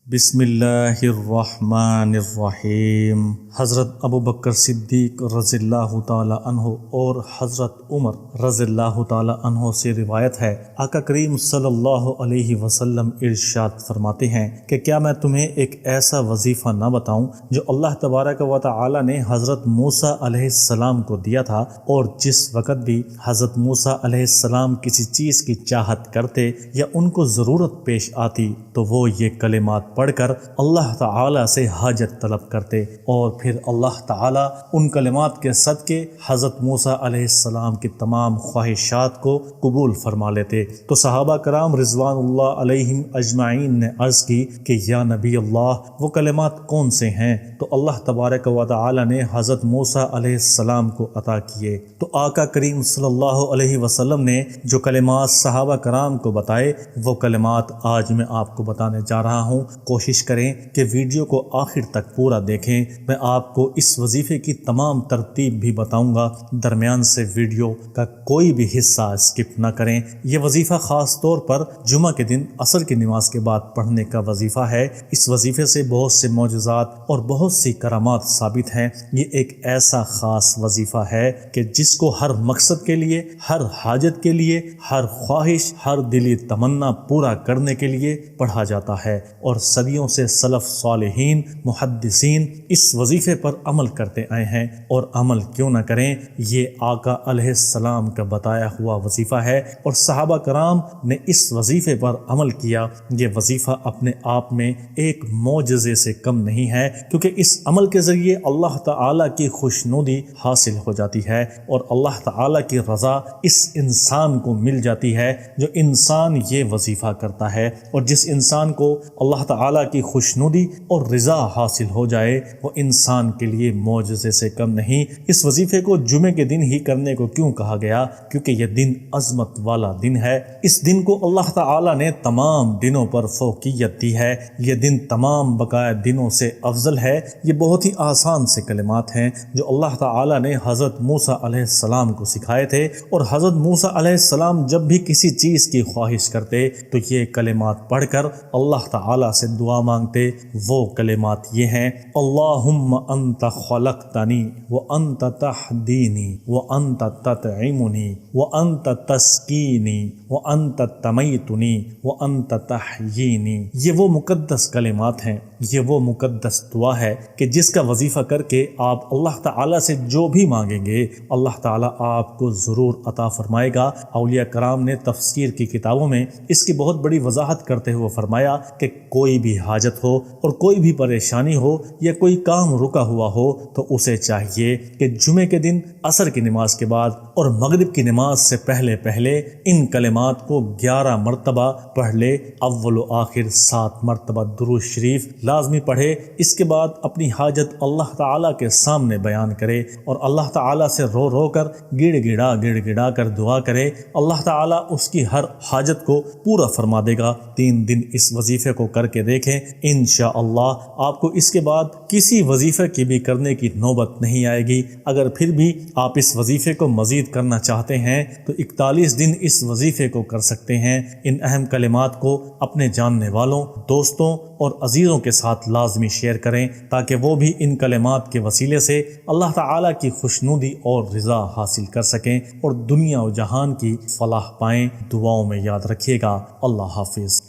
بسم اللہ الرحمن الرحیم۔ حضرت ابو بکر صدیق رضی اللہ تعالی عنہ اور حضرت عمر رضی اللہ تعالی عنہ سے روایت ہے، آقا کریم صلی اللہ علیہ وسلم ارشاد فرماتے ہیں کہ کیا میں تمہیں ایک ایسا وظیفہ نہ بتاؤں جو اللہ تبارک و تعالی نے حضرت موسیٰ علیہ السلام کو دیا تھا، اور جس وقت بھی حضرت موسیٰ علیہ السلام کسی چیز کی چاہت کرتے یا ان کو ضرورت پیش آتی تو وہ یہ کلمات پڑھ کر اللہ تعالی سے حاجت طلب کرتے، اور پھر اللہ تعالی ان کلمات کے صدقے حضرت موسیٰ علیہ السلام کی تمام خواہشات کو قبول فرما لیتے۔ تو صحابہ کرام رضوان اللہ علیہم اجمعین نے عرض کی کہ یا نبی اللہ، وہ کلمات کون سے ہیں؟ تو اللہ تبارک و تعالی نے حضرت موسیٰ علیہ السلام کو عطا کیے۔ تو آقا کریم صلی اللہ علیہ وسلم نے جو کلمات صحابہ کرام کو بتائے، وہ کلمات آج میں آپ کو بتانے جا رہا ہوں۔ کوشش کریں کہ ویڈیو کو آخر تک پورا دیکھیں۔ میں آپ کو اس وظیفے کی تمام ترتیب بھی بتاؤں گا، درمیان سے ویڈیو کا کوئی بھی حصہ اسکپ نہ کریں۔ یہ وظیفہ خاص طور پر جمعہ کے دن عصر کی نماز کے بعد پڑھنے کا وظیفہ ہے۔ اس وظیفے سے بہت سے معجزات اور بہت سی کرامات ثابت ہیں۔ یہ ایک ایسا خاص وظیفہ ہے کہ جس کو ہر مقصد کے لیے، ہر حاجت کے لیے، ہر خواہش، ہر دلی تمنا پورا کرنے کے لیے پڑھا جاتا ہے، اور صدیوں سے سلف صالحین محدثین اس وظیفے پر عمل کرتے آئے ہیں، اور عمل کیوں نہ کریں؟ یہ آقا علیہ السلام کا بتایا ہوا وظیفہ ہے، اور صحابہ کرام نے اس وظیفے پر عمل کیا۔ یہ وظیفہ اپنے آپ میں ایک معجزے سے کم نہیں ہے، کیونکہ اس عمل کے ذریعے اللہ تعالی کی خوشنودی حاصل ہو جاتی ہے، اور اللہ تعالی کی رضا اس انسان کو مل جاتی ہے جو انسان یہ وظیفہ کرتا ہے۔ اور جس انسان کو اللہ تعالی کی خوشنودی اور رضا حاصل ہو جائے، وہ انسان کے لیے معجزے سے کم نہیں۔ اس وظیفے کو جمعے کے دن ہی کرنے کو کیوں کہا گیا؟ کیونکہ یہ دن عظمت والا دن ہے۔ اس دن کو اللہ تعالی نے تمام دنوں پر فوقیت دی ہے۔ یہ دن تمام بقایا دنوں سے افضل ہے۔ یہ بہت ہی آسان سے کلمات ہیں جو اللہ تعالی نے حضرت موسیٰ علیہ السلام کو سکھائے تھے، اور حضرت موسیٰ علیہ السلام جب بھی کسی چیز کی خواہش کرتے تو یہ کلمات پڑھ کر اللہ تعالی سے دعا مانگتے۔ وہ کلمات یہ ہیں: اللہم انت خلقتنی وانت تہدینی وانت تطعمنی وانت تسقینی وانت تمیتنی وانت تحیینی۔ یہ وہ مقدس کلمات ہیں، یہ وہ مقدس دعا ہے کہ جس کا وظیفہ کر کے آپ اللہ تعالی سے جو بھی مانگیں گے، اللہ تعالی آپ کو ضرور عطا فرمائے گا۔ اولیاء کرام نے تفسیر کی کتابوں میں اس کی بہت بڑی وضاحت کرتے ہوئے فرمایا کہ کوئی بھی حاجت ہو اور کوئی بھی پریشانی ہو یا کوئی کام رکا ہوا ہو تو اسے چاہیے کہ جمعے کے دن عصر کی نماز کے بعد اور مغرب کی نماز سے پہلے ان کلمات کو 11 مرتبہ پڑھ لے۔ اول و آخر 7 مرتبہ درود شریف لازمی پڑھے۔ اس کے بعد اپنی حاجت اللہ تعالیٰ کے سامنے بیان کرے، اور اللہ تعالیٰ سے رو رو کر گڑ گڑا کر دعا کرے۔ اللہ تعالیٰ اس کی ہر حاجت کو پورا فرما دے گا۔ 3 دن اس وظیفے کو کر کے دیکھیں، انشاءاللہ آپ کو اس کے بعد کسی وظیفے کی بھی کرنے کی نوبت نہیں آئے گی۔ اگر پھر بھی آپ اس وظیفے کو مزید کرنا چاہتے ہیں تو 41 دن اس وظیفے کو کر سکتے ہیں۔ ان اہم کلمات کو اپنے جاننے والوں، دوستوں اور عزیزوں کے ساتھ لازمی شیئر کریں، تاکہ وہ بھی ان کلمات کے وسیلے سے اللہ تعالیٰ کی خوشنودی اور رضا حاصل کر سکیں اور دنیا و جہان کی فلاح پائیں۔ دعاؤں میں یاد رکھیے گا۔ اللہ حافظ۔